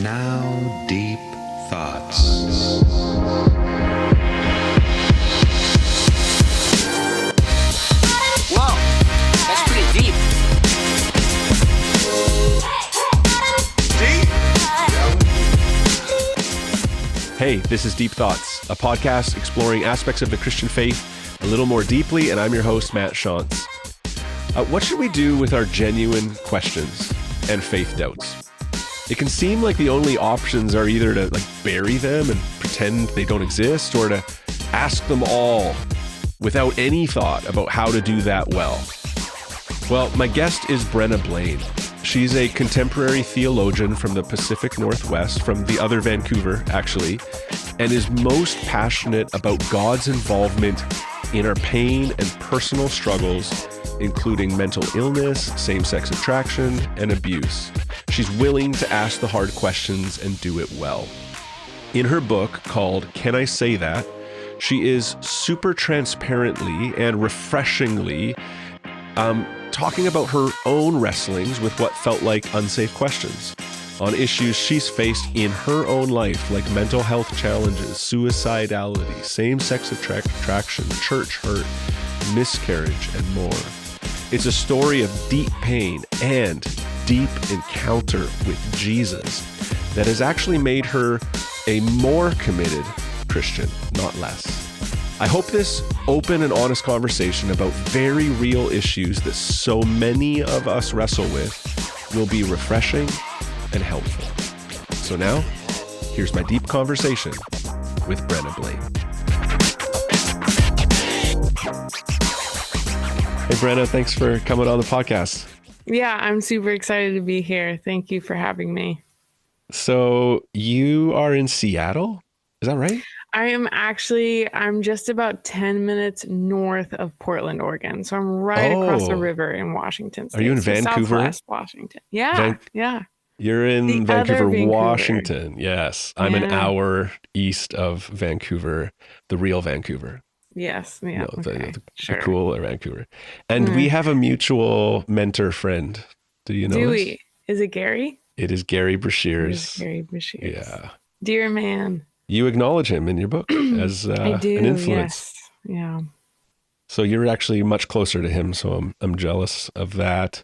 Now deep thoughts. Whoa, that's pretty deep. Hey, this is Deep Thoughts, a podcast exploring aspects of the Christian faith a little more deeply, and I'm your host, Matt Shantz. What should we do with our genuine questions and faith doubts? It can seem like the only options are either to bury them and pretend they don't exist, or to ask them all without any thought about how to do that well. Well, my guest is Brenna Blain. She's a contemporary theologian from the Pacific Northwest, from the other Vancouver, actually, and is most passionate about God's involvement in our pain and personal struggles, including mental illness, same-sex attraction, and abuse. She's willing to ask the hard questions and do it well. In her book called Can I Say That?, she is super transparently and refreshingly talking about her own wrestlings with what felt like unsafe questions on issues she's faced in her own life, like mental health challenges, suicidality, same-sex attraction, church hurt, miscarriage, and more. It's a story of deep pain and deep encounter with Jesus that has actually made her a more committed Christian, not less. I hope this open and honest conversation about very real issues that so many of us wrestle with will be refreshing and helpful. So now, here's my deep conversation with Brenna Blain. Hey, Brenna, thanks for coming on the podcast. Yeah, I'm super excited to be here. Thank you for having me. So you are in Seattle? Is that right? I'm just about 10 minutes north of Portland, Oregon. So I'm right across the river in Washington State. Are you in so Vancouver? Southwest Washington. Yeah, yeah. You're in The Vancouver, other Vancouver. Washington. Yes. I'm an hour east of Vancouver, the real Vancouver. Yes. Yeah. No, the Sure. cool Vancouver. And we have a mutual mentor friend. Do you know Do this? we? Is it Gary? It is Gary Brashears. Gary Brashears. Yeah. Dear man. You acknowledge him in your book as I do, an influence. Yes. Yeah. So you're actually much closer to him. So I'm jealous of that.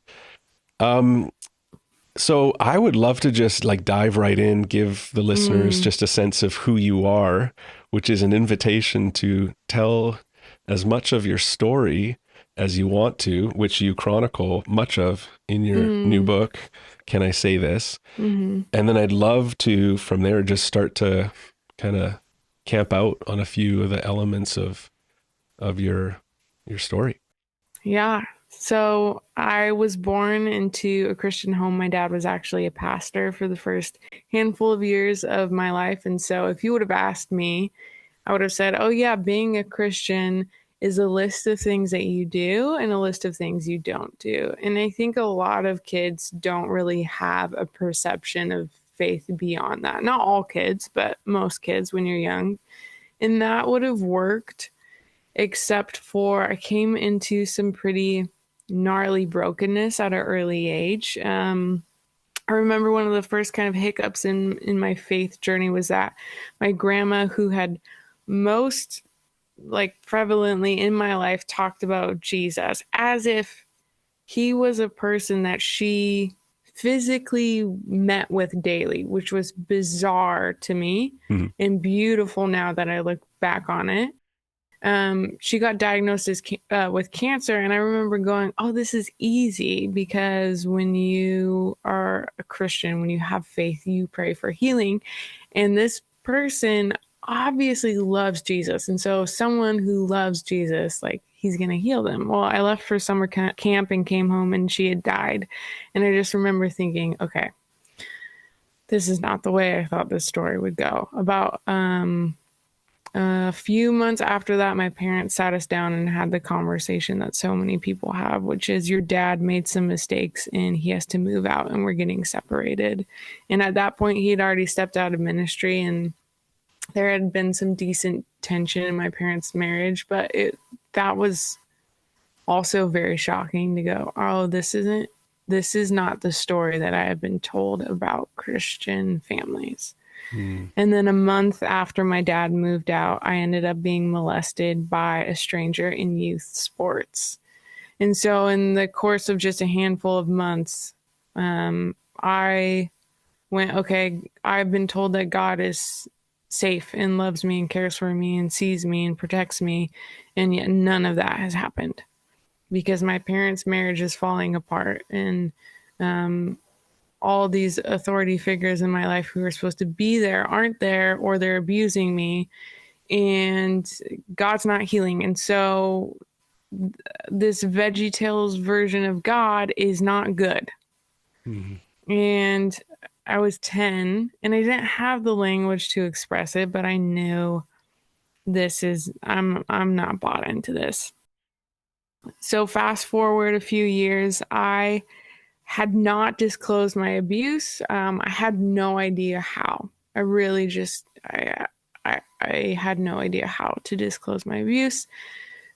So I would love to just dive right in, give the listeners just a sense of who you are, which is an invitation to tell as much of your story as you want to, which you chronicle much of in your new book, Can I Say This? And then I'd love to, from there, just start to kind of camp out on a few of the elements of your story. Yeah. So I was born into a Christian home. My dad was actually a pastor for the first handful of years of my life. And so if you would have asked me, I would have said, oh yeah, being a Christian is a list of things that you do and a list of things you don't do. And I think a lot of kids don't really have a perception of faith beyond that. Not all kids, but most kids when you're young. And that would have worked, except for I came into some pretty gnarly brokenness at an early age. I remember one of the first kind of hiccups in my faith journey was that my grandma, who had most prevalently in my life talked about Jesus as if he was a person that she physically met with daily, which was bizarre to me and beautiful now that I look back on it. She got diagnosed with cancer, and I remember going, oh, this is easy, because when you are a Christian, when you have faith, you pray for healing. And this person obviously loves Jesus. And so someone who loves Jesus, he's going to heal them. Well, I left for summer camp and came home and she had died. And I just remember thinking, okay, this is not the way I thought this story would go. About a few months after that, my parents sat us down and had the conversation that so many people have, which is your dad made some mistakes and he has to move out and we're getting separated. And at that point, he had already stepped out of ministry, and there had been some decent tension in my parents' marriage, but that was also very shocking to go, oh, this isn't this is not the story that I have been told about Christian families. And then a month after my dad moved out, I ended up being molested by a stranger in youth sports. And so in the course of just a handful of months, I went, okay, I've been told that God is safe and loves me and cares for me and sees me and protects me. And yet none of that has happened because my parents' marriage is falling apart. And all these authority figures in my life who are supposed to be there aren't there, or they're abusing me, and God's not healing. And so this VeggieTales version of God is not good. And I was 10 and I didn't have the language to express it, but I knew I'm not bought into this. So fast forward a few years, I had not disclosed my abuse. I had no idea how. I really just I had no idea how to disclose my abuse.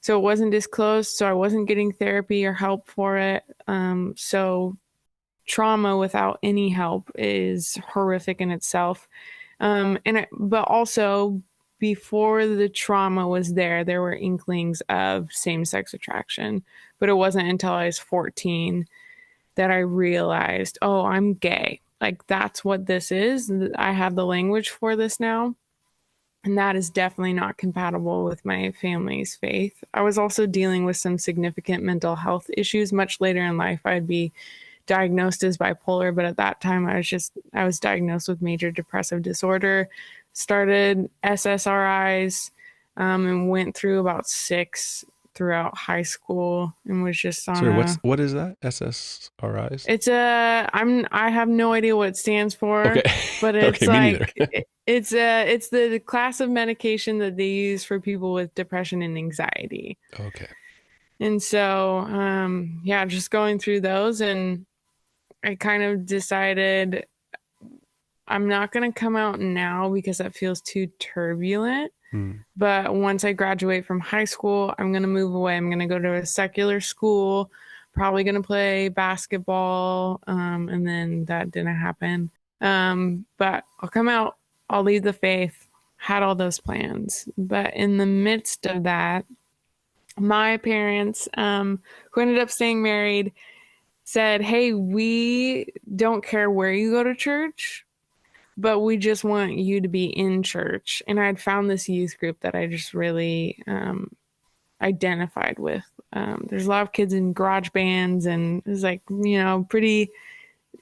So it wasn't disclosed. So I wasn't getting therapy or help for it. So trauma without any help is horrific in itself. But also before the trauma was there, there were inklings of same-sex attraction. But it wasn't until I was 14 that I realized, oh, I'm gay. Like, that's what this is. I have the language for this now. And that is definitely not compatible with my family's faith. I was also dealing with some significant mental health issues. Much later in life, I'd be diagnosed as bipolar, but at that time I was diagnosed with major depressive disorder, started SSRIs, and went through about 6 throughout high school, and was just on Sorry, what is that? SSRIs? I have no idea what it stands for, Okay. but it's Okay, me neither. it's the class of medication that they use for people with depression and anxiety. Okay. And so yeah, just going through those, and I kind of decided I'm not going to come out now because that feels too turbulent. But once I graduate from high school, I'm going to move away. I'm going to go to a secular school, probably going to play basketball. And then that didn't happen. But I'll come out, I'll leave the faith, had all those plans. But in the midst of that, my parents, who ended up staying married, said, hey, we don't care where you go to church, but we just want you to be in church. And I'd found this youth group that I just really identified with. There's a lot of kids in garage bands, and it was like, pretty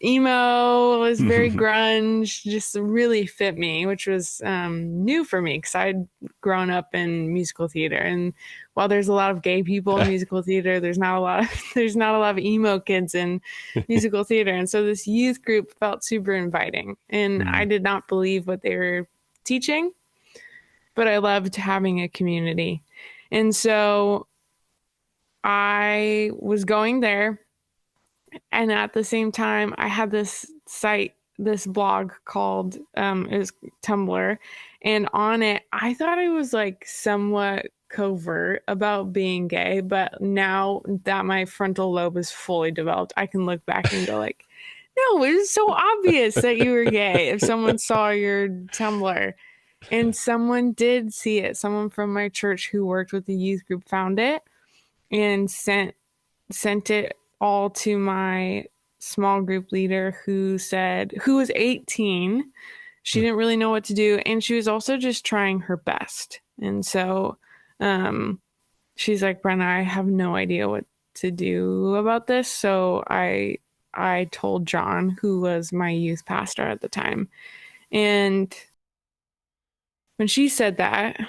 emo, it was very grunge, just really fit me, which was new for me because I'd grown up in musical theater. And while there's a lot of gay people in musical theater, there's not a lot of emo kids in musical theater. And so this youth group felt super inviting, and I did not believe what they were teaching, but I loved having a community. And so I was going there. And at the same time, I had this blog called, it was Tumblr. And on it, I thought it was like somewhat covert about being gay. But now that my frontal lobe is fully developed, I can look back and go like, no, it was so obvious that you were gay if someone saw your Tumblr. And someone did see it. Someone from my church who worked with the youth group found it and sent it all to my small group leader, who was 18. She didn't really know what to do, and she was also just trying her best. And so she's like, Brenna, I have no idea what to do about this. So I told John, who was my youth pastor at the time. And when she said that,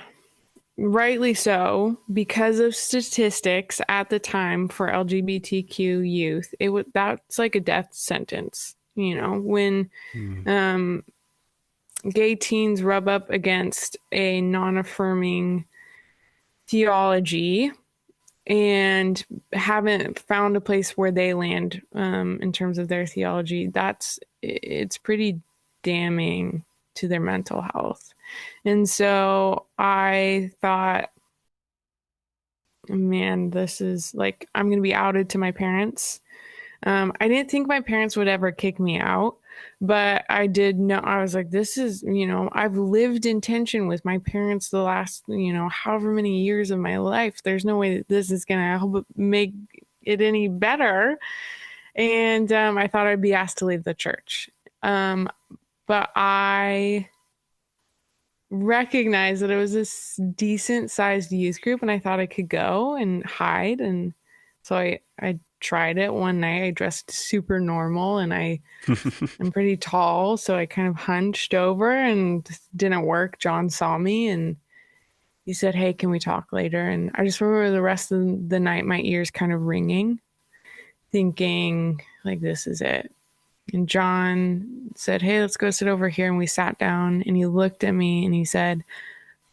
rightly so, because of statistics at the time for LGBTQ youth, that's like a death sentence. When gay teens rub up against a non-affirming theology and haven't found a place where they land in terms of their theology, it's pretty damning to their mental health. And so I thought, man, this is like, I'm going to be outed to my parents. I didn't think my parents would ever kick me out, but I did know, I was like, this is, I've lived in tension with my parents the last, however many years of my life. There's no way that this is going to help make it any better. And I thought I'd be asked to leave the church. But I recognized that it was this decent sized youth group and I thought I could go and hide. And so I tried it one night. I dressed super normal and I'm pretty tall. So I kind of hunched over and it didn't work. John saw me and he said, "Hey, can we talk later?" And I just remember the rest of the night, my ears kind of ringing, thinking like, this is it. And John said, "Hey, let's go sit over here." And we sat down and he looked at me and he said,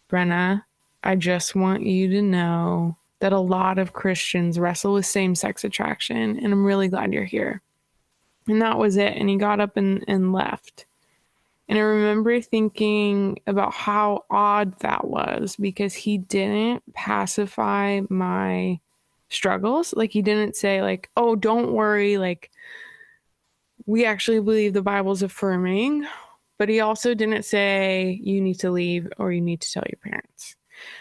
"Brenna, I just want you to know that a lot of Christians wrestle with same-sex attraction, and I'm really glad you're here." And that was it. And he got up and left. And I remember thinking about how odd that was because he didn't pacify my struggles. Like he didn't say like, "Oh, don't worry, like we actually believe the Bible's affirming," but he also didn't say you need to leave or you need to tell your parents.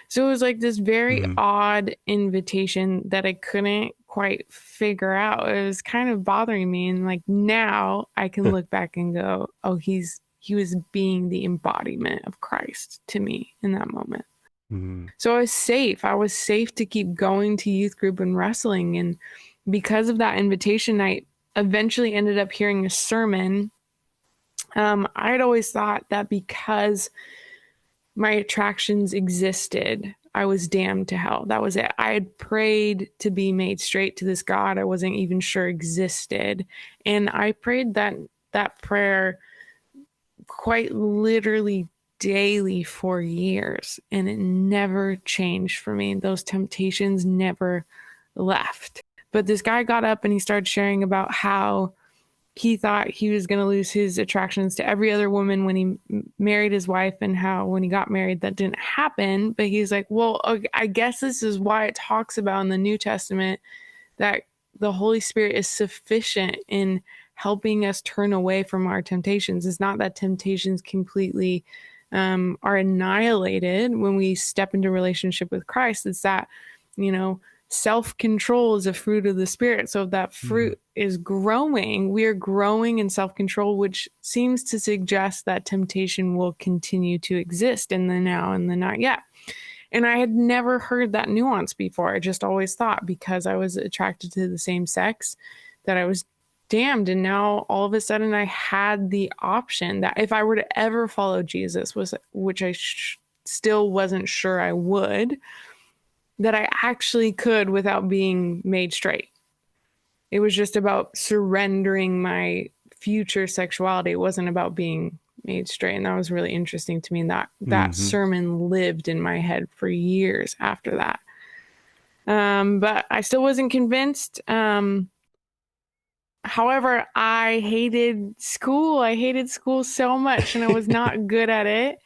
So it was like this very Mhm. odd invitation that I couldn't quite figure out. It was kind of bothering me. And like now I can look back and go, oh, he was being the embodiment of Christ to me in that moment. Mhm. So I was safe. I was safe to keep going to youth group and wrestling. And because of that invitation, I eventually ended up hearing a sermon. I had always thought that because my attractions existed, I was damned to hell. That was it. I had prayed to be made straight to this God I wasn't even sure existed. And I prayed that prayer quite literally daily for years. And it never changed for me. Those temptations never left. But this guy got up and he started sharing about how he thought he was going to lose his attractions to every other woman when he married his wife, and how when he got married that didn't happen. But he's like, well, okay, I guess this is why it talks about in the New Testament that the Holy Spirit is sufficient in helping us turn away from our temptations. It's not that temptations completely are annihilated when we step into relationship with Christ. It's that, you know, self-control is a fruit of the Spirit. So if that Mhm. fruit is growing, we are growing in self-control, which seems to suggest that temptation will continue to exist in the now and the not yet. And I had never heard that nuance before. I just always thought because I was attracted to the same sex that I was damned. And now all of a sudden I had the option that if I were to ever follow Jesus, which I still wasn't sure I would, that I actually could without being made straight. It was just about surrendering my future sexuality. It wasn't about being made straight. And that was really interesting to me. And that Mhm. sermon lived in my head for years after that. But I still wasn't convinced. However, I hated school. I hated school so much and I was not good at it.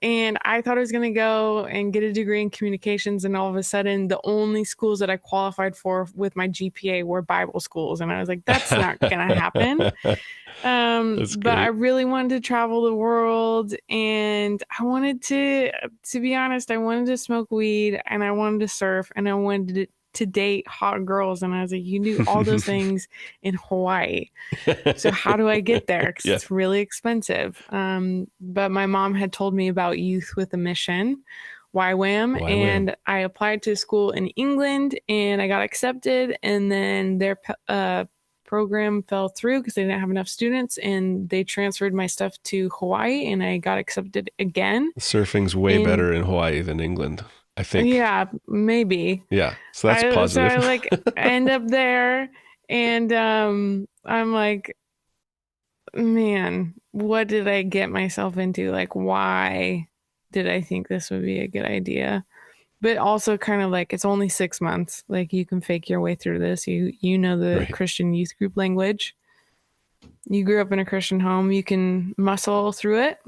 And I thought I was going to go and get a degree in communications. And all of a sudden, the only schools that I qualified for with my GPA were Bible schools. And I was like, that's not going to happen. That's But I great. really wanted to travel the world. And I wanted to be honest, I wanted to smoke weed and I wanted to surf and I wanted to date hot girls. And I was like, you can do all those things in Hawaii. So how do I get there? Because Yeah. it's really expensive. But my mom had told me about Youth with a Mission, YWAM, Why wham? and I applied to school in England and I got accepted. And then their program fell through because they didn't have enough students, and they transferred my stuff to Hawaii, and I got accepted again. Surfing's way In better in Hawaii than England, I think. yeah, maybe. Yeah. So that's I positive. like end up there, and I'm like, man, what did I get myself into? Like, why did I think this would be a good idea? But also kind of like it's only 6 months. Like you can fake your way through this. You know the Right. Christian youth group language. You grew up in a Christian home. You can muscle through it.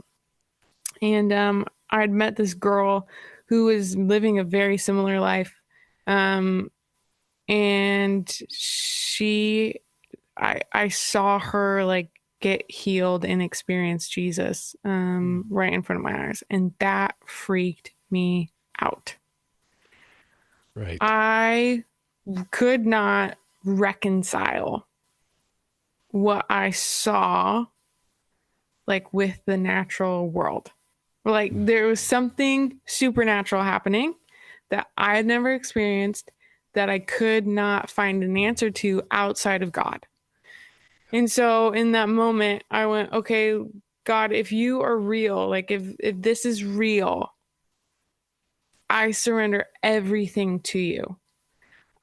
And I'd met this girl who was living a very similar life. Um, and she I saw her like get healed and experience Jesus right in front of my eyes, and that freaked me out. Right. I could not reconcile what I saw like with the natural world. Like there was something supernatural happening that I had never experienced that I could not find an answer to outside of God. And so in that moment, I went, okay, God, if you are real, like if this is real, I surrender everything to you.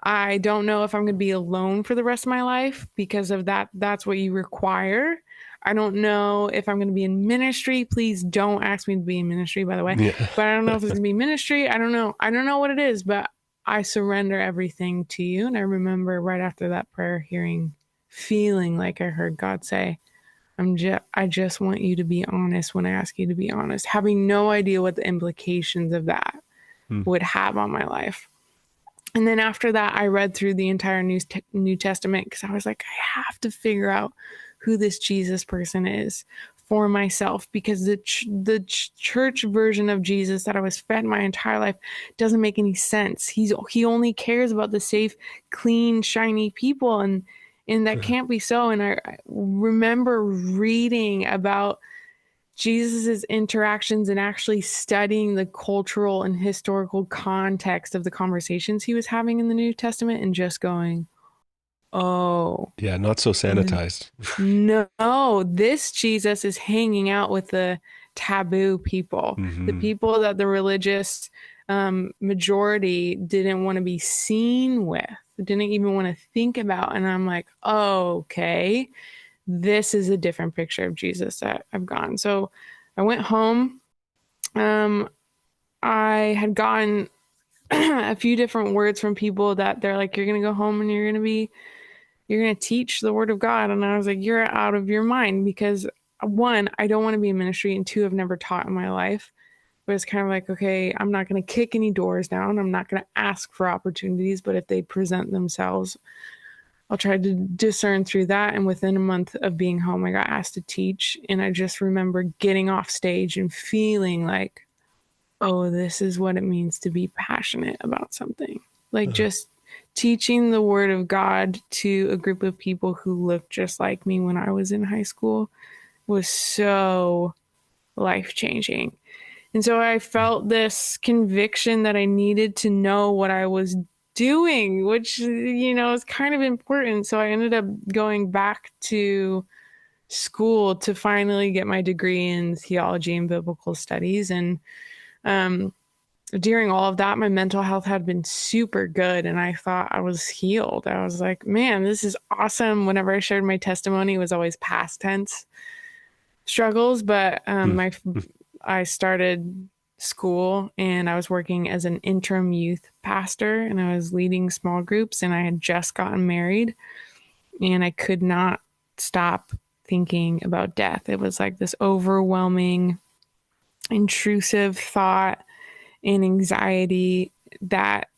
I don't know if I'm going to be alone for the rest of my life because of that. That's what you require. I don't know if I'm going to be in ministry. Please don't ask me to be in ministry, by the way. Yeah. But I don't know if it's going to be ministry. I don't know. I don't know what it is, but I surrender everything to you. And I remember right after that prayer hearing, feeling like I heard God say, I just want you to be honest when I ask you to be honest, having no idea what the implications of that would have on my life. And then after that, I read through the entire New Testament because I was like, I have to figure out who this Jesus person is for myself, because the church version of Jesus that I was fed my entire life doesn't make any sense. He only cares about the safe, clean, shiny people, and that can't be so. And I remember reading about Jesus's interactions and actually studying the cultural and historical context of the conversations he was having in the New Testament and just going, oh, Yeah, not so sanitized. no, this Jesus is hanging out with the taboo people, the people that the religious majority didn't want to be seen with, didn't even want to think about. And I'm like, oh, okay, this is a different picture of Jesus that I've gotten. So I went home. I had gotten a few different words from people that they're like, you're going to go home and you're going to teach the word of God. And I was like, you're out of your mind, because one, I don't want to be in ministry, and two, I've never taught in my life. But it's kind of like, okay, I'm not going to kick any doors down. I'm not going to ask for opportunities, but if they present themselves, I'll try to discern through that. And within a month of being home, I got asked to teach. And I just remember getting off stage and feeling like, oh, this is what it means to be passionate about something. Like just teaching the word of God to a group of people who looked just like me when I was in high school was so life changing. And so I felt this conviction that I needed to know what I was doing, which, is kind of important. So I ended up going back to school to finally get my degree in theology and biblical studies. And during all of that, my mental health had been super good, and I thought I was healed. I was like, man, this is awesome. Whenever I shared my testimony, it was always past tense struggles, but I started school and I was working as an interim youth pastor, and I was leading small groups, and I had just gotten married, and I could not stop thinking about death. It was like this overwhelming, intrusive thought and anxiety that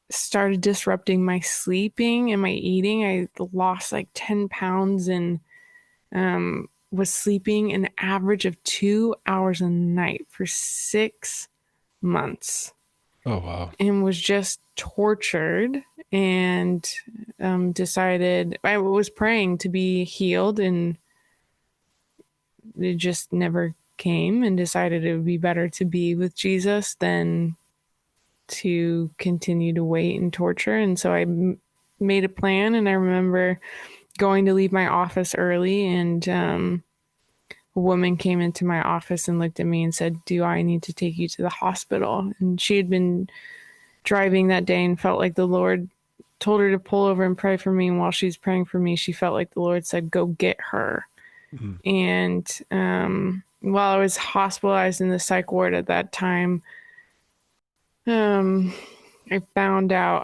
started disrupting my sleeping and my eating. I lost like 10 pounds and was sleeping an average of 2 hours a night for 6 months. Oh, wow. And was just tortured, and decided, I was praying to be healed, and it just never came, and decided it would be better to be with Jesus than to continue to wait and torture. And so I made a plan, and I remember going to leave my office early, and a woman came into my office and looked at me and said, do I need to take you to the hospital? And she had been driving that day and felt like the Lord told her to pull over and pray for me. And while she's praying for me, she felt like the Lord said, go get her. And while I was hospitalized in the psych ward at that time, I found out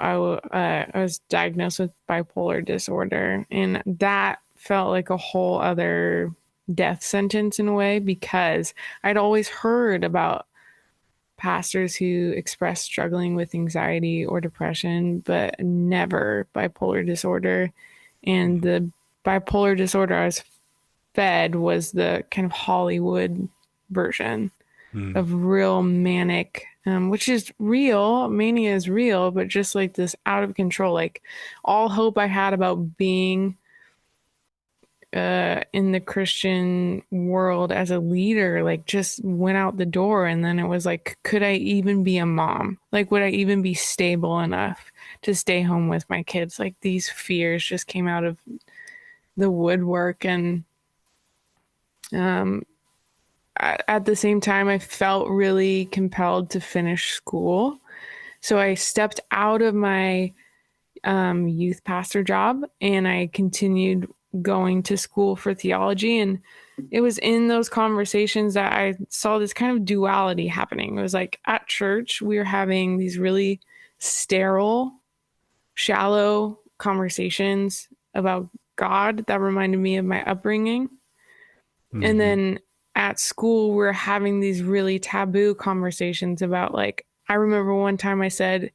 I was diagnosed with bipolar disorder, and that felt like a whole other death sentence in a way, because I'd always heard about pastors who express struggling with anxiety or depression, but never bipolar disorder. And the bipolar disorder I was fed was the kind of Hollywood version of real manic, which is real. Mania is real, but just like this out of control, like all hope I had about being in the Christian world as a leader, like just went out the door. And then it was like, could I even be a mom? Like, would I even be stable enough to stay home with my kids? Like these fears just came out of the woodwork. And at the same time, I felt really compelled to finish school. So I stepped out of my youth pastor job and I continued going to school for theology. And it was in those conversations that I saw this kind of duality happening. It was like at church, we were having these really sterile, shallow conversations about God that reminded me of my upbringing. Mm-hmm. And then at school, we're having these really taboo conversations about, like, I remember one time I said,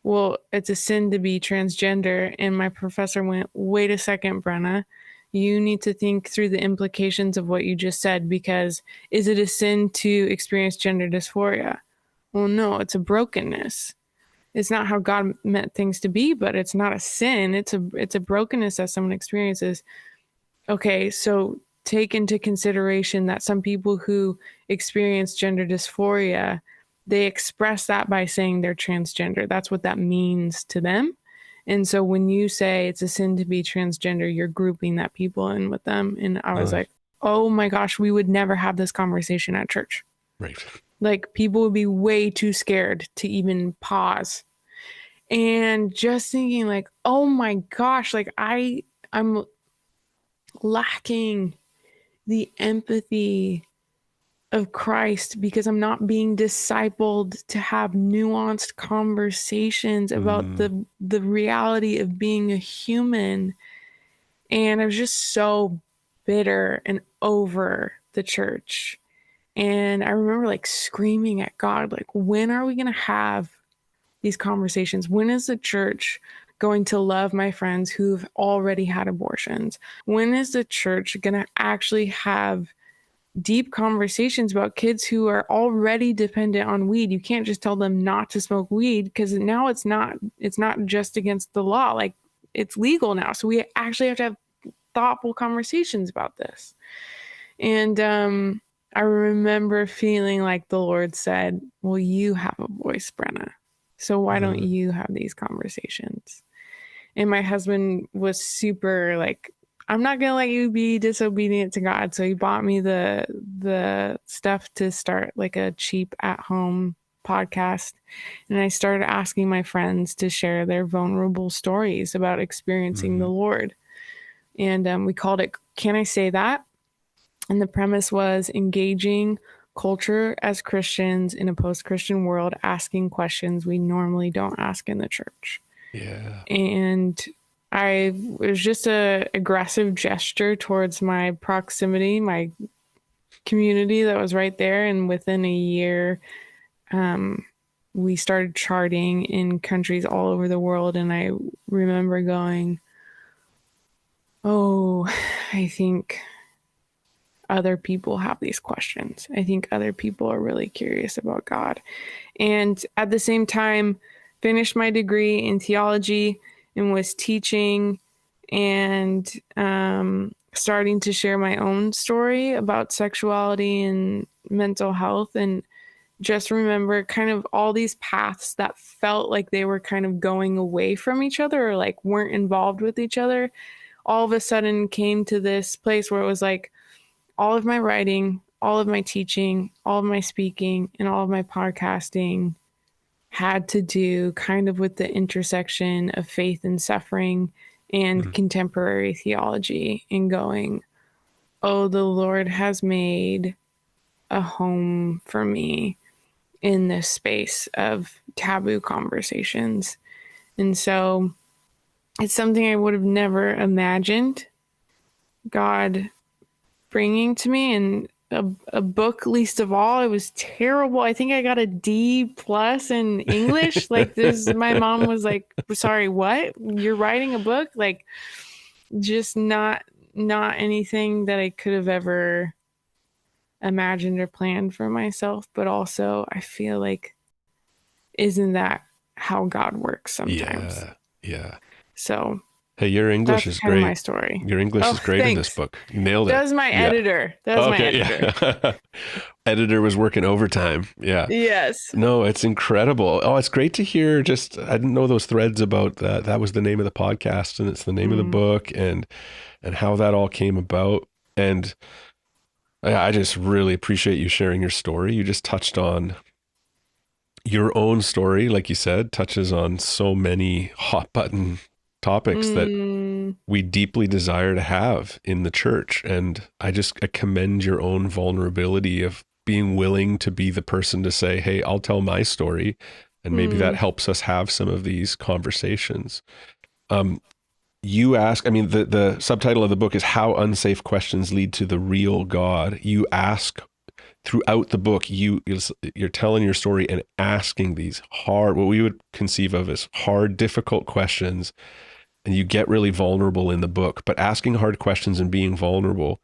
well, it's a sin to be transgender. And my professor went, wait a second, Brenna, you need to think through the implications of what you just said, because is it a sin to experience gender dysphoria? Well, no, it's a brokenness. It's not how God meant things to be, but it's not a sin. It's a brokenness that someone experiences. Okay, so take into consideration that some people who experience gender dysphoria, they express that by saying they're transgender. That's what that means to them. And so when you say it's a sin to be transgender, you're grouping that people in with them. And I was like, oh my gosh, we would never have this conversation at church. Right. Like people would be way too scared to even pause. And just thinking like, oh my gosh, like I'm lacking the empathy of Christ because I'm not being discipled to have nuanced conversations about the reality of being a human. And I was just so bitter and over the church. And I remember like screaming at God, like, when are we going to have these conversations? When is the church going to love my friends who've already had abortions? When is the church going to actually have deep conversations about kids who are already dependent on weed? You can't just tell them not to smoke weed, because now it's not just against the law, like it's legal now. So we actually have to have thoughtful conversations about this. And I remember feeling like the Lord said, well, you have a voice, Brenna, so why don't you have these conversations? And my husband was super like, I'm not going to let you be disobedient to God. So he bought me the stuff to start like a cheap at-home podcast. And I started asking my friends to share their vulnerable stories about experiencing the Lord. And we called it, Can I Say That? And the premise was engaging culture as Christians in a post-Christian world, asking questions we normally don't ask in the church. Yeah. And it was just a aggressive gesture towards my proximity, my community that was right there. And within a year, we started charting in countries all over the world. And I remember going, oh, I think other people have these questions. I think other people are really curious about God. And at the same time, finished my degree in theology and was teaching and starting to share my own story about sexuality and mental health. And just remember kind of all these paths that felt like they were kind of going away from each other or like weren't involved with each other, all of a sudden came to this place where it was like, all of my writing, all of my teaching, all of my speaking, and all of my podcasting had to do kind of with the intersection of faith and suffering and contemporary theology, and going, oh, the Lord has made a home for me in this space of taboo conversations. And so it's something I would have never imagined God bringing to me. And a book, least of all, it was terrible. I think I got a D+ in English. Like this, my mom was like, sorry, what? You're writing a book? Like, just not anything that I could have ever imagined or planned for myself, but also I feel like, isn't that how God works sometimes? Yeah. Yeah. So Hey, your English that's is kind of my great. story. Your English Oh, is great in this thanks. book. You nailed That it. was my Yeah. editor. That was my Okay. editor. Yeah. Editor was working overtime. Yeah. Yes. No, it's incredible. Oh, it's great to hear. Just, I didn't know those threads about that. That was the name of the podcast, and it's the name of the Mm, book, and how that all came about. And I just really appreciate you sharing your story. You just touched on your own story, like you said, touches on so many hot button topics that mm, we deeply desire to have in the church. And I commend your own vulnerability of being willing to be the person to say, hey, I'll tell my story. And maybe that mm, helps us have some of these conversations. Um, you ask, I mean, the subtitle of the book is How Unsafe Questions Lead to the Real God. You ask throughout the book, you're telling your story and asking these hard, what we would conceive of as hard, difficult questions, and you get really vulnerable in the book. But asking hard questions and being vulnerable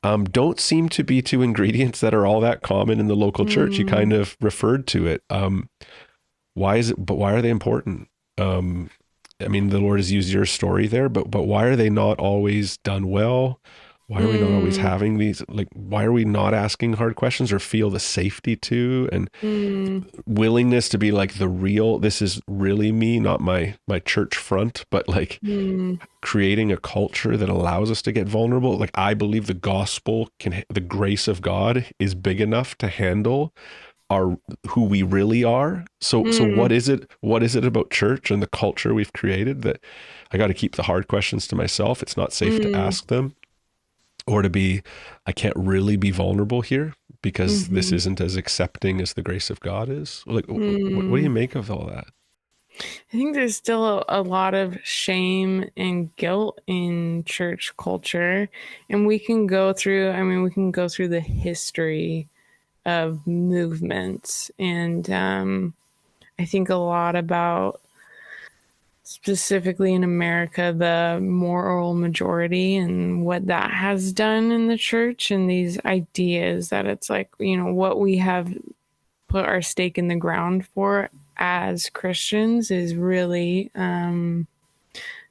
don't seem to be two ingredients that are all that common in the local church. You mm, kind of referred to it. Why is it? But why are they important? I mean, the Lord has used your story there, but why are they not always done well? Why are we not always mm, having these, like, why are we not asking hard questions or feel the safety to and mm, willingness to be like the real, this is really me, not my church front, but like mm, creating a culture that allows us to get vulnerable. Like, I believe the gospel the grace of God is big enough to handle our who we really are. So mm, what is it about church and the culture we've created that I got to keep the hard questions to myself? It's not safe to mm, ask them, or to be, I can't really be vulnerable here because this mhm, isn't as accepting as the grace of God is. Like, what do you mm. make of all that? I think there's still a lot of shame and guilt in church culture. And we can go through, I mean, we can go through the history of movements. And I think a lot about, specifically in America, the moral majority and what that has done in the church, and these ideas that it's like, what we have put our stake in the ground for as Christians is really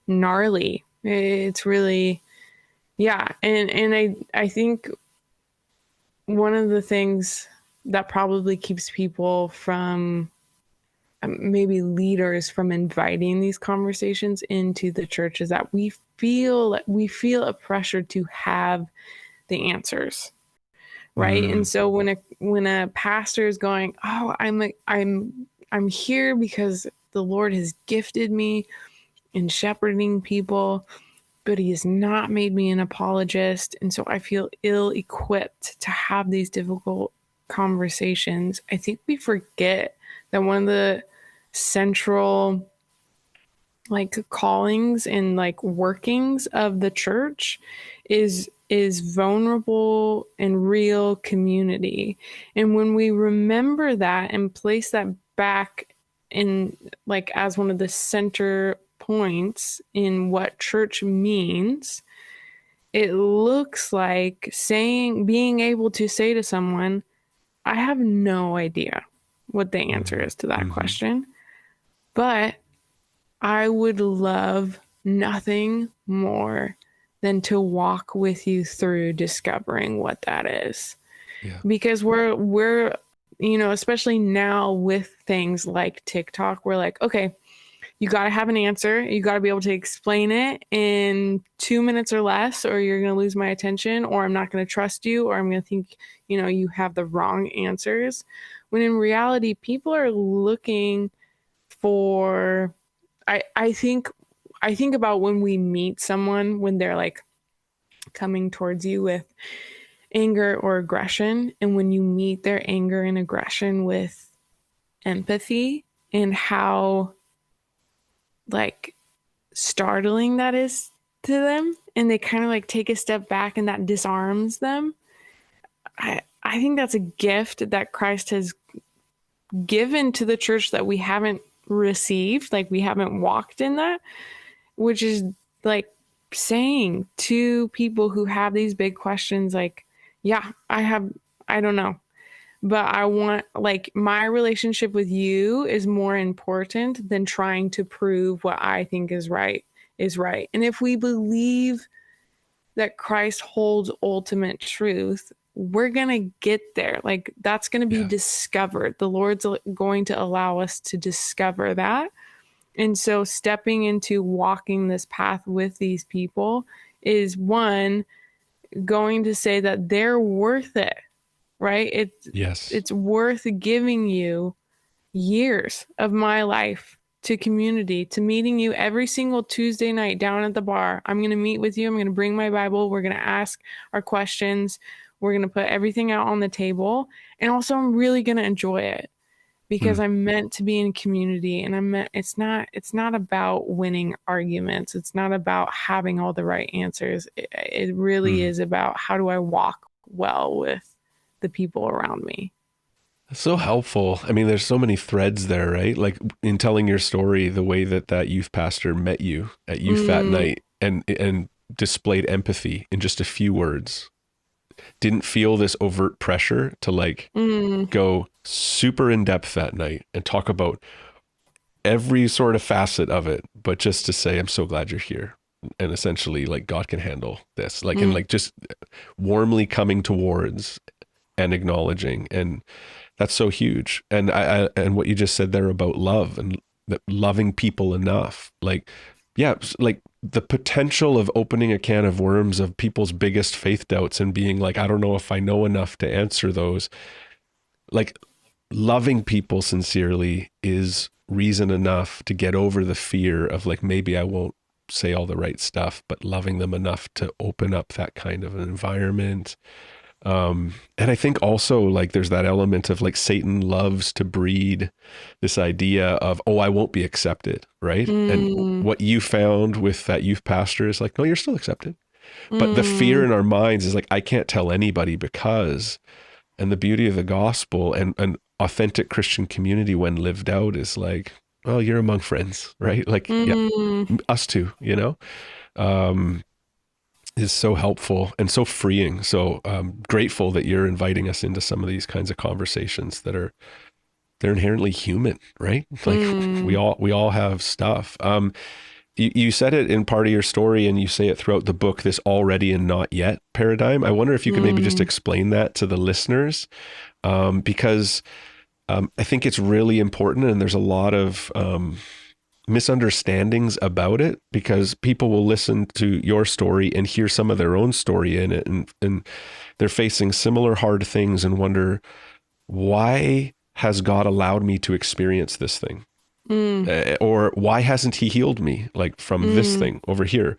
gnarly. It's really, yeah. And I think one of the things that probably keeps people from, maybe leaders from, inviting these conversations into the church is that we feel a pressure to have the answers, right? And Mm, so when a pastor is going, oh, I'm here because the Lord has gifted me in shepherding people, but he has not made me an apologist, and so I feel ill equipped to have these difficult conversations. I think we forget that one of the central, like, callings and, like, workings of the church is vulnerable and real community. And when we remember that and place that back in, like, as one of the center points in what church means, it looks like being able to say to someone, I have no idea what the answer mhm, is to that mhm. question, but I would love nothing more than to walk with you through discovering what that is. Yeah. Because we're especially now with things like TikTok, we're like, okay, you got to have an answer. You got to be able to explain it in 2 minutes or less, or you're going to lose my attention, or I'm not going to trust you, or I'm going to think, you have the wrong answers. When in reality, people are looking for, I think about when we meet someone, when they're like coming towards you with anger or aggression, and when you meet their anger and aggression with empathy, and how, like, startling that is to them, and they kind of like take a step back and that disarms them. I think that's a gift that Christ has given to the church that we haven't received, like we haven't walked in that, which is like saying to people who have these big questions, like, yeah, I don't know, but I want, like, my relationship with you is more important than trying to prove what I think is right is right. And if we believe that Christ holds ultimate truth, we're going to get there. Like, that's going to be Yeah. discovered. The Lord's going to allow us to discover that. And so stepping into walking this path with these people is, one, going to say that they're worth it, right? Yes. It's worth giving you years of my life to community, to meeting you every single Tuesday night down at the bar. I'm going to meet with you. I'm going to bring my Bible. We're going to ask our questions. We're going to put everything out on the table. And also, I'm really going to enjoy it because Mm. I'm meant to be in community, and it's not about winning arguments. It's not about having all the right answers. It really Mm. is about, how do I walk well with the people around me. So helpful. I mean, there's so many threads there, right? Like in telling your story, the way that youth pastor met you at youth that night and displayed empathy in just a few words. Didn't feel this overt pressure to like go super in depth that night and talk about every sort of facet of it, but just to say, I'm so glad you're here. And essentially, like, God can handle this, like, and like just warmly coming towards and acknowledging. And that's so huge. And and what you just said there about love and loving people enough, like, yeah, like the potential of opening a can of worms of people's biggest faith doubts and being like, I don't know if I know enough to answer those. Like, loving people sincerely is reason enough to get over the fear of like, maybe I won't say all the right stuff, but loving them enough to open up that kind of an environment. And I think also, like, there's that element of like Satan loves to breed this idea of, oh, I won't be accepted, right? And what you found with that youth pastor is like, no, you're still accepted. But the fear in our minds is like, I can't tell anybody because, and the beauty of the gospel and an authentic Christian community when lived out is like, well, you're among friends, right? Like, yeah, us too, you know? Is so helpful and so freeing. So grateful that you're inviting us into some of these kinds of conversations that are, they're inherently human, right? Like we all have stuff. You said it in part of your story and you say it throughout the book, this already and not yet paradigm. I wonder if you could maybe just explain that to the listeners, because I think it's really important, and there's a lot of misunderstandings about it because people will listen to your story and hear some of their own story in it, and they're facing similar hard things and wonder, why has God allowed me to experience this thing? Or why hasn't he healed me, like, from this thing over here?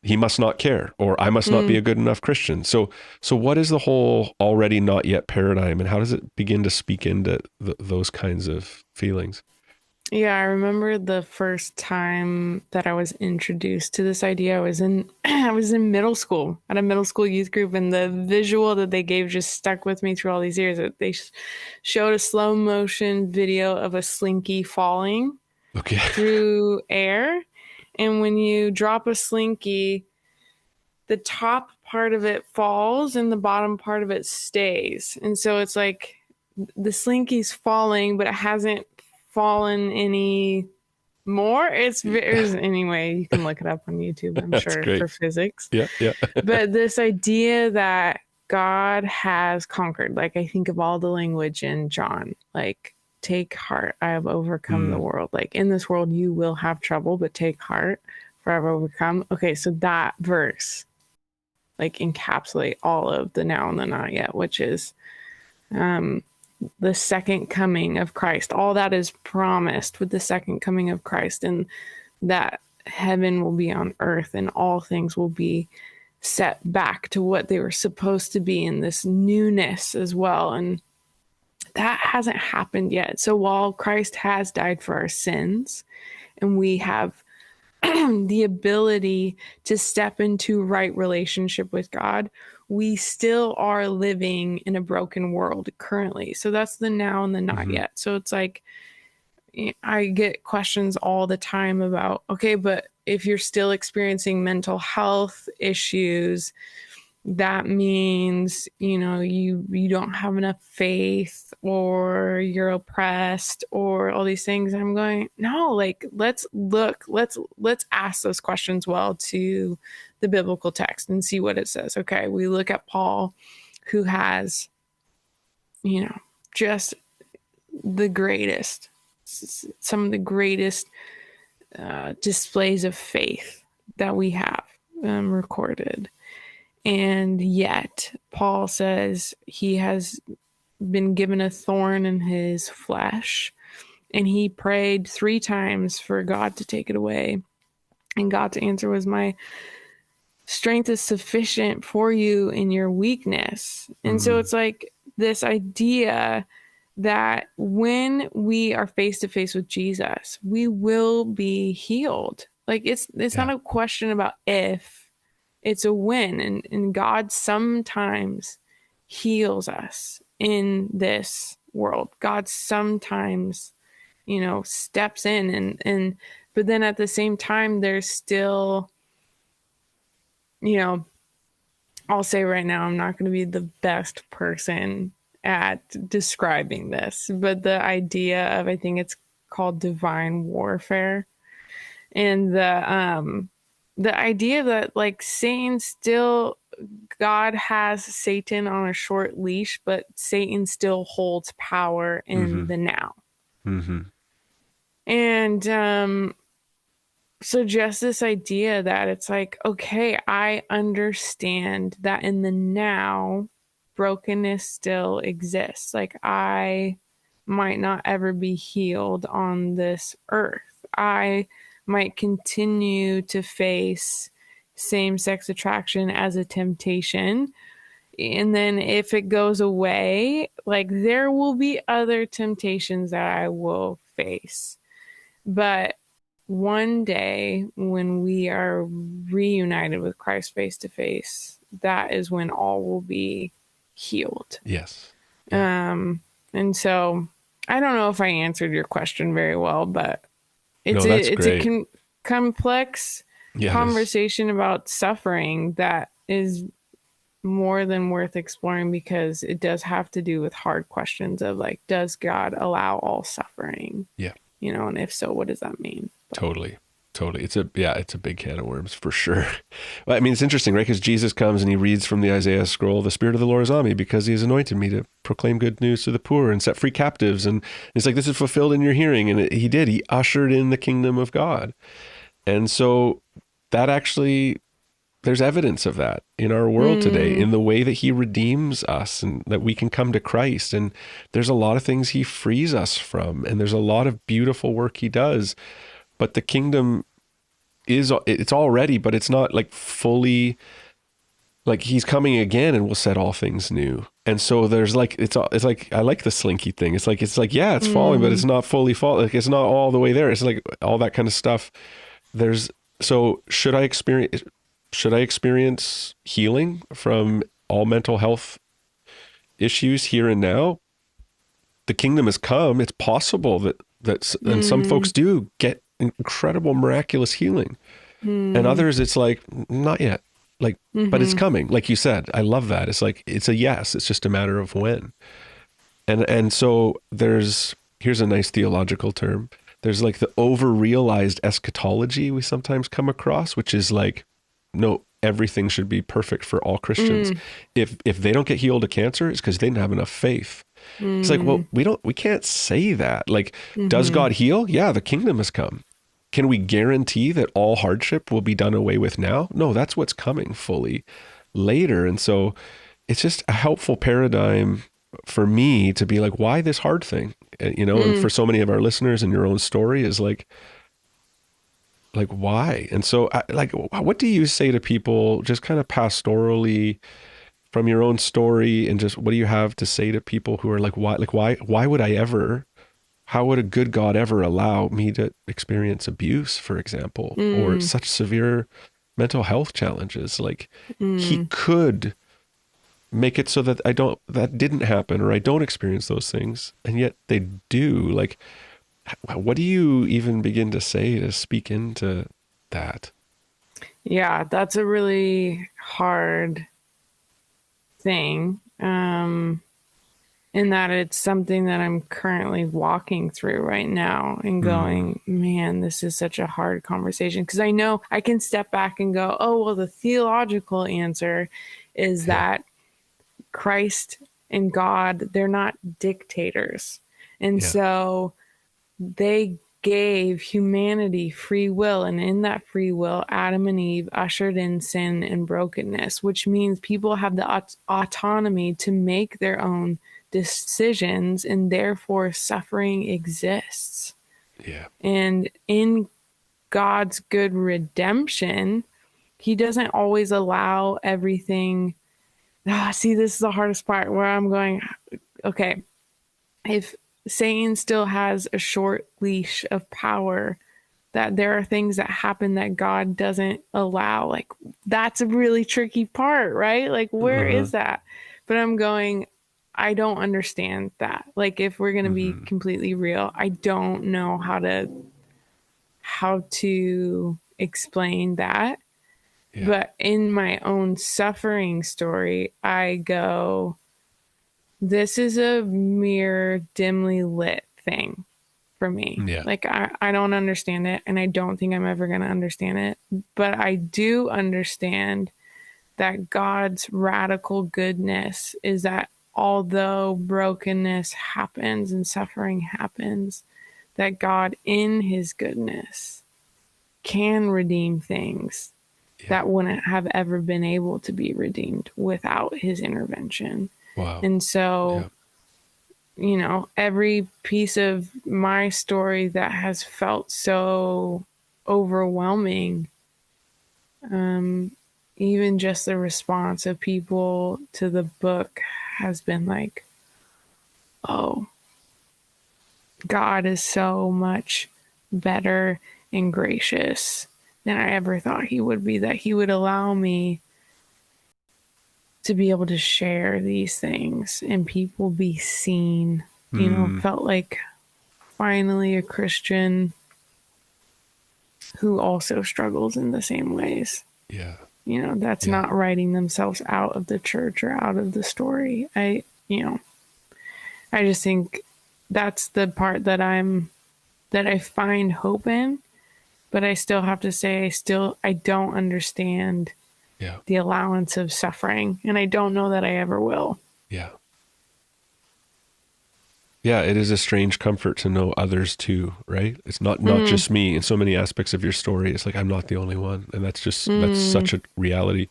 He must not care, or I must not be a good enough Christian. So what is the whole already not yet paradigm, and how does it begin to speak into those kinds of feelings? Yeah, I remember the first time that I was introduced to this idea. I was in I was in middle school at a middle school youth group, and the visual that they gave just stuck with me through all these years. They showed a slow motion video of a slinky falling Okay. through air, and when you drop a slinky, the top part of it falls and the bottom part of it stays. And so it's like the slinky's falling, but it hasn't fallen any more. Anyway, you can look it up on YouTube, I'm That's sure, great. for physics. Yeah. But this idea that God has conquered, like, I think of all the language in John, like, take heart, I have overcome the world. Like, in this world you will have trouble, but take heart, for I've overcome. Okay, so that verse, like, encapsulate all of the now and the not yet, which is the second coming of Christ. All that is promised with the second coming of Christ, and that heaven will be on earth and all things will be set back to what they were supposed to be in this newness as well. And that hasn't happened yet. So while Christ has died for our sins and we have the ability to step into right relationship with God, we still are living in a broken world currently. So that's the now and the not yet. So it's like, I get questions all the time about, okay, but if you're still experiencing mental health issues, that means, you don't have enough faith, or you're oppressed, or all these things. And I'm going, no, like, let's ask those questions well to the biblical text and see what it says. Okay, we look at Paul, who has, just the greatest, some of the greatest displays of faith that we have recorded. And yet, Paul says he has been given a thorn in his flesh, and he prayed 3 times for God to take it away. And God's answer was, my strength is sufficient for you in your weakness. And so it's like this idea that when we are face to face with Jesus, we will be healed. Like, it's not a question about if, it's a when. And God sometimes heals us in this world. God sometimes, steps in, but then at the same time, there's still, I'll say right now, I'm not going to be the best person at describing this, but the idea of, I think it's called divine warfare. And the idea that, like, God has Satan on a short leash, but Satan still holds power in the now. And so just this idea that it's like, okay, I understand that in the now, brokenness still exists. Like, I might not ever be healed on this earth. I might continue to face same-sex attraction as a temptation. And then if it goes away, like, there will be other temptations that I will face. But one day when we are reunited with Christ face to face, that is when all will be healed. Yes. And so I don't know if I answered your question very well, but it's a complex conversation about suffering that is more than worth exploring, because it does have to do with hard questions of, like, does God allow all suffering? Yeah. And if so, what does that mean? Totally. It's a big can of worms for sure. Well, I mean, it's interesting, right? Because Jesus comes and he reads from the Isaiah scroll, "The Spirit of the Lord is on me because he has anointed me to proclaim good news to the poor and set free captives." And it's like, this is fulfilled in your hearing. And he did. He ushered in the kingdom of God. And so that actually, there's evidence of that in our world today, in the way that he redeems us and that we can come to Christ. And there's a lot of things he frees us from. And there's a lot of beautiful work he does. But the kingdom it's already, but it's not like fully, like, he's coming again and will set all things new. And so there's like, it's like, I like the slinky thing. It's like, yeah, it's falling, but it's not fully falling. Like, it's not all the way there. It's like all that kind of stuff. So should I experience healing from all mental health issues here and now? The kingdom has come. It's possible that and some folks do get incredible miraculous healing, and others it's like, not yet, like, but it's coming, like you said. I love that. It's like, it's a yes, it's just a matter of when. And so here's a nice theological term. There's like the over-realized eschatology we sometimes come across, which is like, no, everything should be perfect for all Christians. If they don't get healed of cancer, it's because they didn't have enough faith. It's like, well, we can't say that. Like, does God heal? Yeah, the kingdom has come. Can we guarantee that all hardship will be done away with now? No, that's what's coming fully later. And so it's just a helpful paradigm for me to be like, why this hard thing? And for so many of our listeners, and your own story is like why? And so what do you say to people, just kind of pastorally, from your own story, and just what do you have to say to people who are like, why would I ever, how would a good God ever allow me to experience abuse, for example, or such severe mental health challenges? Like, he could make it so that that didn't happen, or I don't experience those things, and yet they do. Like, what do you even begin to say to speak into that? Yeah, that's a really hard thing. In that it's something that I'm currently walking through right now and going, man, this is such a hard conversation. Because I know I can step back and go, oh, well, the theological answer is Yeah. that Christ and God, they're not dictators. And Yeah. so they gave humanity free will. And in that free will, Adam and Eve ushered in sin and brokenness, which means people have the autonomy to make their own decisions, and therefore suffering exists. Yeah. And in God's good redemption, he doesn't always allow everything. See, this is the hardest part where I'm going, okay, if Satan still has a short leash of power, that there are things that happen that God doesn't allow. Like, that's a really tricky part, right? Like, where Uh-huh. is that? But I'm going, I don't understand that. Like, if we're going to be completely real, I don't know how to explain that. Yeah. But in my own suffering story, I go, this is a mere dimly lit thing for me. Yeah. Like, I don't understand it, and I don't think I'm ever going to understand it. But I do understand that God's radical goodness is that although brokenness happens and suffering happens, that God in his goodness can redeem things Yeah. that wouldn't have ever been able to be redeemed without his intervention. Wow. And so, Yeah. every piece of my story that has felt so overwhelming, even just the response of people to the book has been like, oh, God is so much better and gracious than I ever thought he would be, that he would allow me to be able to share these things and people be seen. Felt like finally a Christian who also struggles in the same ways. Yeah. That's Yeah. not writing themselves out of the church or out of the story. I just think that's the part that I find hope in, but I still have to say I don't understand Yeah. the allowance of suffering, and I don't know that I ever will. Yeah. Yeah, it is a strange comfort to know others too, right? It's not just me in so many aspects of your story. It's like I'm not the only one, and that's such a reality.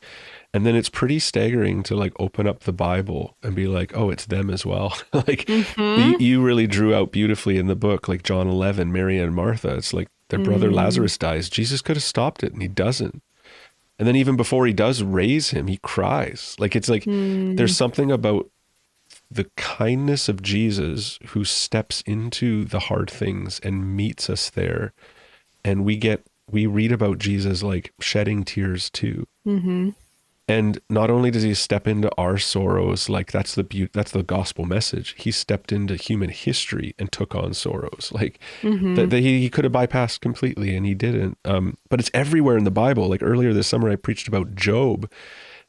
And then it's pretty staggering to like open up the Bible and be like, oh, it's them as well. Like you really drew out beautifully in the book, like John 11, Mary and Martha. It's like their brother Lazarus dies. Jesus could have stopped it, and he doesn't. And then even before he does raise him, he cries. Like it's like there's something about the kindness of Jesus who steps into the hard things and meets us there. And we read about Jesus like shedding tears too. And not only does he step into our sorrows, like that's the gospel message. He stepped into human history and took on sorrows, like that he could have bypassed completely, and he didn't. But it's everywhere in the Bible. Like earlier this summer, I preached about Job,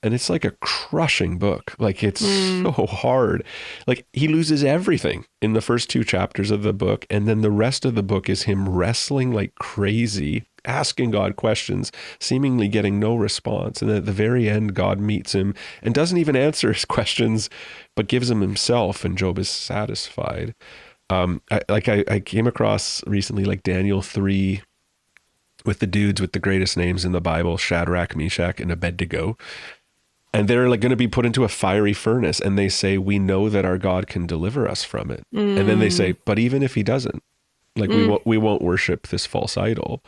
and it's like a crushing book. Like it's so hard. Like he loses everything in the first two chapters of the book, and then the rest of the book is him wrestling like crazy, asking God questions, seemingly getting no response. And then at the very end, God meets him and doesn't even answer his questions, but gives him himself, and Job is satisfied. I came across recently like Daniel 3 with the dudes with the greatest names in the Bible, Shadrach, Meshach, and Abednego. And they're like going to be put into a fiery furnace, and they say, we know that our God can deliver us from it. And then they say, but even if he doesn't, like we won't worship this false idol.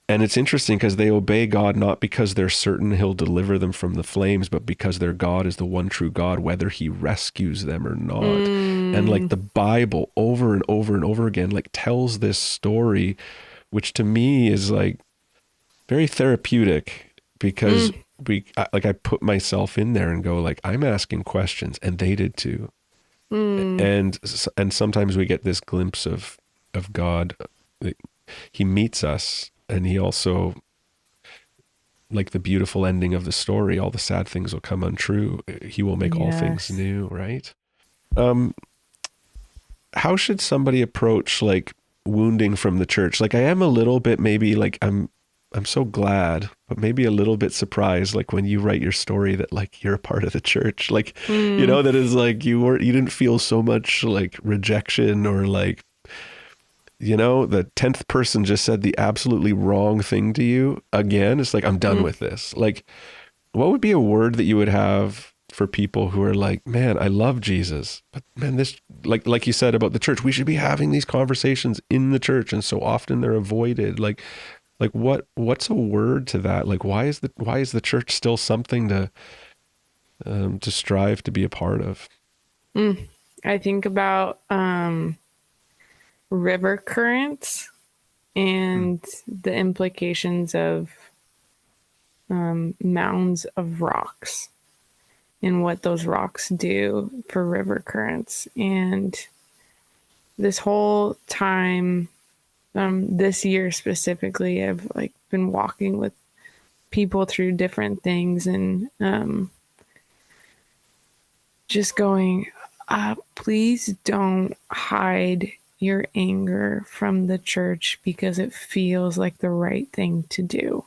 And it's interesting because they obey God not because they're certain he'll deliver them from the flames, but because their God is the one true God, whether he rescues them or not. And like the Bible over and over and over again, like tells this story, which to me is like very therapeutic, because I put myself in there and go like, I'm asking questions, and they did too. And sometimes we get this glimpse of God. He meets us, and he also like the beautiful ending of the story, all the sad things will come untrue. He will make all things Yes. new, right? How should somebody approach like wounding from the church? Like I am a little bit maybe like I'm so glad, but maybe a little bit surprised like when you write your story that like you're a part of the church. Like, you Mm, know, that is like you didn't feel so much like rejection or like, you know, the 10th person just said the absolutely wrong thing to you again. It's like I'm done mm. with this. Like what would be a word that you would have for people who are like, man, I love Jesus, but man, this, like you said about the church, we should be having these conversations in the church, and so often they're avoided. Like what's a word to that? Like why is the church still something to strive to be a part of? Mm. I think about river currents Hmm. and the implications of mounds of rocks and what those rocks do for river currents. And this whole time, this year specifically, I've like been walking with people through different things and just going, please don't hide your anger from the church because it feels like the right thing to do.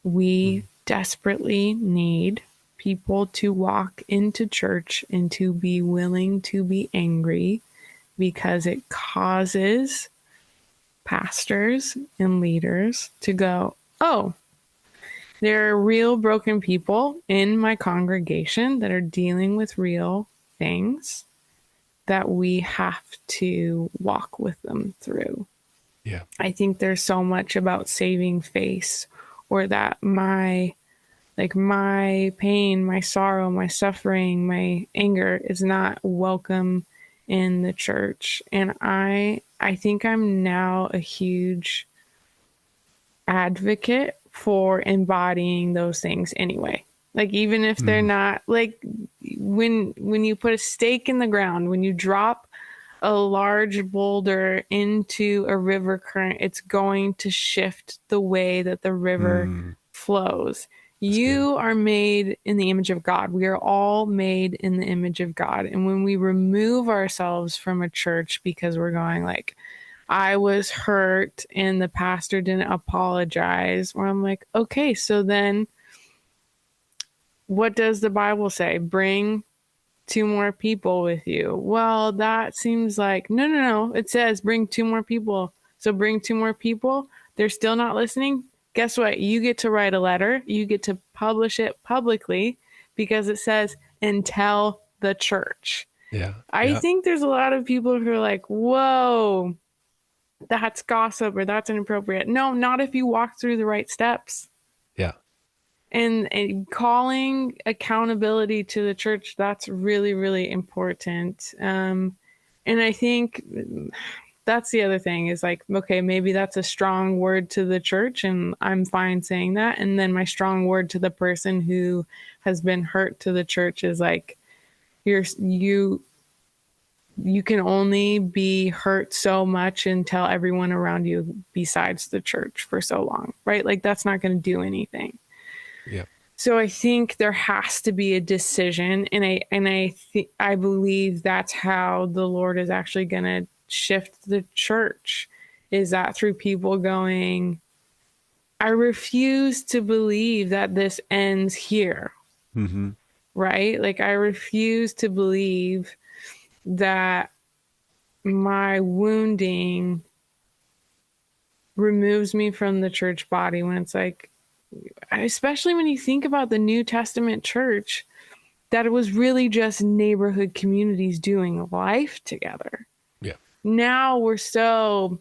We desperately need people to walk into church and to be willing to be angry because it causes pastors and leaders to go, oh, there are real broken people in my congregation that are dealing with real things that we have to walk with them through. Yeah. I think there's so much about saving face, or that my pain, my sorrow, my suffering, my anger is not welcome in the church. And I think I'm now a huge advocate for embodying those things anyway. Like even if they're Mm. not like when you put a stake in the ground, when you drop a large boulder into a river current, it's going to shift the way that the river Mm. flows. That's good. You are made in the image of God. We are all made in the image of God. And when we remove ourselves from a church because we're going like, I was hurt and the pastor didn't apologize, where I'm like, okay, so then what does the Bible say? Bring two more people with you. Well, that seems like no, no, no. It says bring two more people. So bring two more people. They're still not listening. Guess what? You get to write a letter. You get to publish it publicly because it says and tell the church. Yeah. I Yeah. think there's a lot of people who are like, whoa, that's gossip or that's inappropriate. No, not if you walk through the right steps. Yeah. And calling accountability to the church, that's really, really important. And I think that's the other thing is like, okay, maybe that's a strong word to the church, and I'm fine saying that. And then my strong word to the person who has been hurt to the church is like, you can only be hurt so much and tell everyone around you besides the church for so long, right? Like that's not going to do anything. Yeah. So I think there has to be a decision, and I believe that's how the Lord is actually going to shift the church, is that through people going, I refuse to believe that this ends here, Mm-hmm. right? Like I refuse to believe that my wounding removes me from the church body, when it's like, especially when you think about the New Testament church, that it was really just neighborhood communities doing life together. Yeah. Now we're so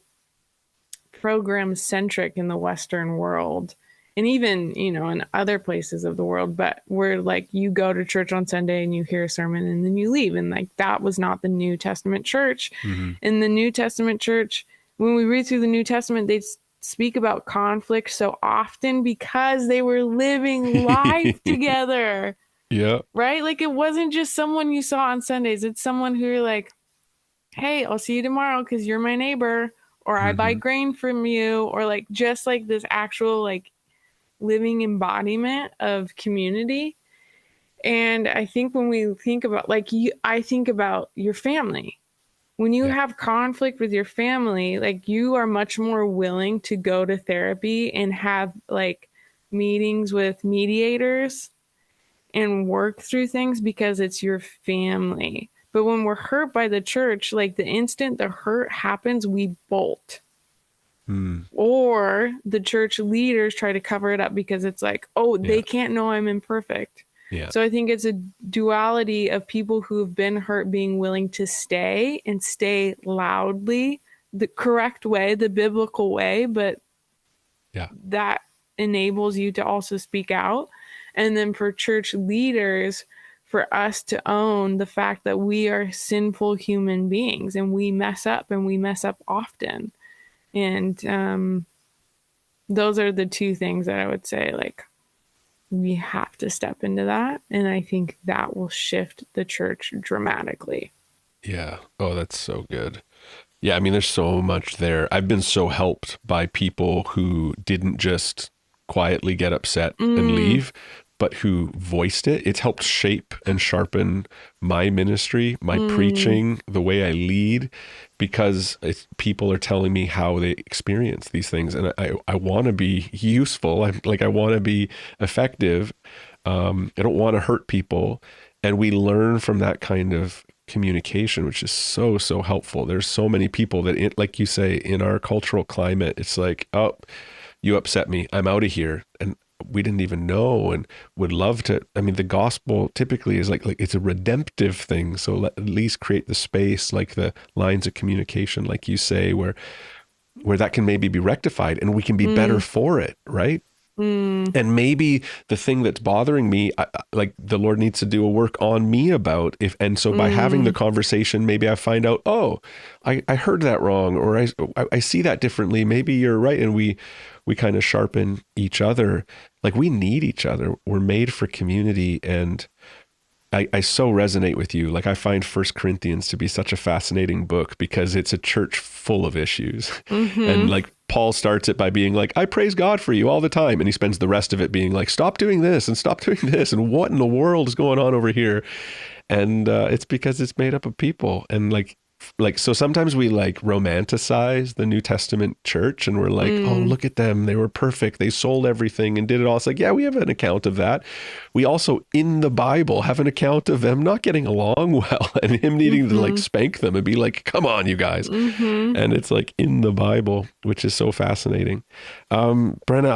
program centric in the Western world, and even, in other places of the world, but we're like, you go to church on Sunday and you hear a sermon and then you leave. And like, that was not the New Testament church. Mm-hmm. In the New Testament church, when we read through the New Testament, they speak about conflict so often because they were living life together. Yeah. Right? Like it wasn't just someone you saw on Sundays. It's someone who you're like, hey, I'll see you tomorrow because you're my neighbor, or I buy Mm-hmm. grain from you, or like just like this actual like living embodiment of community. And I think when we think about, like, I think about your family. When you have conflict with your family, like, you are much more willing to go to therapy and have like meetings with mediators and work through things because it's your family. But when we're hurt by the church, like, the instant the hurt happens, we bolt. Or the church leaders try to cover it up because it's like, oh, they can't know I'm imperfect. Yeah. So I think it's a duality of people who've been hurt being willing to stay and stay loudly, the correct way, the biblical way, but that enables you to also speak out. And then for church leaders, for us to own the fact that we are sinful human beings and we mess up, and we mess up often. And those are the two things that I would say, like, we have to step into that. And I think that will shift the church dramatically. Yeah. Oh, that's so good. Yeah. I mean, there's so much there. I've been so helped by people who didn't just quietly get upset and leave, but who voiced it. It's helped shape and sharpen my ministry, my preaching, the way I lead, because people are telling me how they experience these things. And I want to be useful. I want to be effective. I don't want to hurt people. And we learn from that kind of communication, which is so, so helpful. There's so many people that, like you say, in our cultural climate, it's like, oh, you upset me, I'm out of here. And we didn't even know and would love to. I mean, the gospel typically is like it's a redemptive thing. So at least create the space, like the lines of communication, like you say, where that can maybe be rectified and we can be better for it, right? And maybe the thing that's bothering me, like the Lord needs to do a work on me about and so by having the conversation, maybe I find out, oh, I heard that wrong, or I see that differently. Maybe you're right. And we kind of sharpen each other. Like, we need each other. We're made for community. And I so resonate with you. Like, I find 1 Corinthians to be such a fascinating book because it's a church full of issues. And like, Paul starts it by being like, I praise God for you all the time. And he spends the rest of it being like, stop doing this and stop doing this. And what in the world is going on over here? And it's because it's made up of people. And like, so sometimes we like romanticize the New Testament church and we're like, oh, look at them. They were perfect. They sold everything and did it all. It's like, yeah, we have an account of that. We also in the Bible have an account of them not getting along well and him needing to like spank them and be like, come on, you guys. And it's like in the Bible, which is so fascinating. Brenna,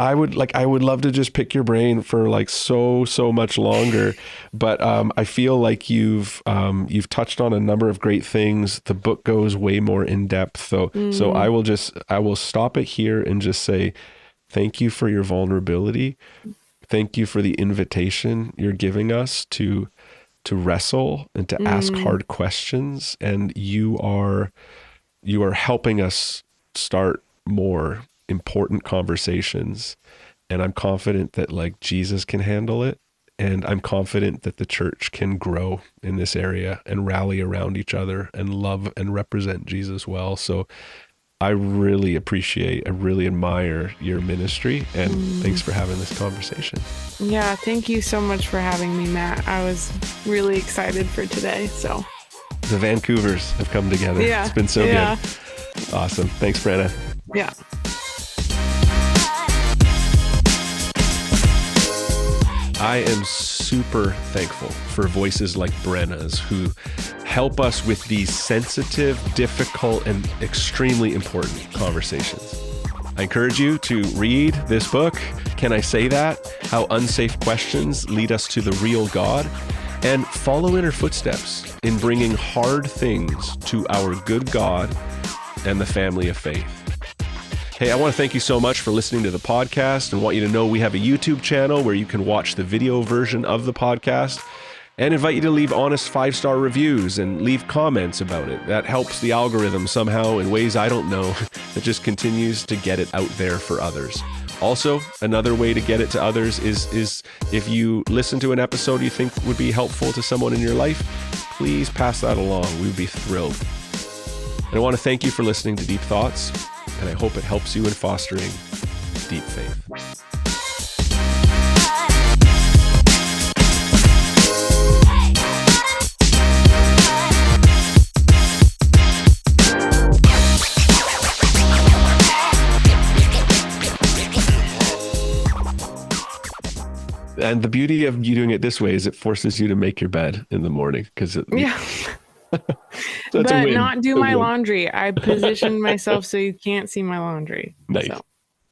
I would love to just pick your brain for like so much longer, but I feel like you've touched on a number of great things. The book goes way more in depth. So I will stop it here and just say, thank you for your vulnerability. Thank you for the invitation you're giving us to wrestle and to ask hard questions. And you are helping us start more important conversations. And I'm confident that like Jesus can handle it. And I'm confident that the church can grow in this area and rally around each other and love and represent Jesus well. So I really admire your ministry, and thanks for having this conversation. Yeah, thank you so much for having me, Matt. I was really excited for today. So the Vancouvers have come together. Yeah, it's been so good. Awesome. Thanks, Brenna. Yeah. I am super thankful for voices like Brenna's who help us with these sensitive, difficult, and extremely important conversations. I encourage you to read this book, Can I Say That? How Unsafe Questions Lead Us to the Real God, and follow in her footsteps in bringing hard things to our good God and the family of faith. Hey, I want to thank you so much for listening to the podcast and want you to know we have a YouTube channel where you can watch the video version of the podcast, and invite you to leave honest 5-star reviews and leave comments about it. That helps the algorithm somehow in ways I don't know. It just continues to get it out there for others. Also, another way to get it to others is if you listen to an episode you think would be helpful to someone in your life, please pass that along. We'd be thrilled. And I want to thank you for listening to Deep Thoughts, and I hope it helps you in fostering deep faith. And the beauty of you doing it this way is it forces you to make your bed in the morning because Yeah. so it's a But win. not do It's a my win. laundry. I positioned myself so you can't see my laundry. Nice. So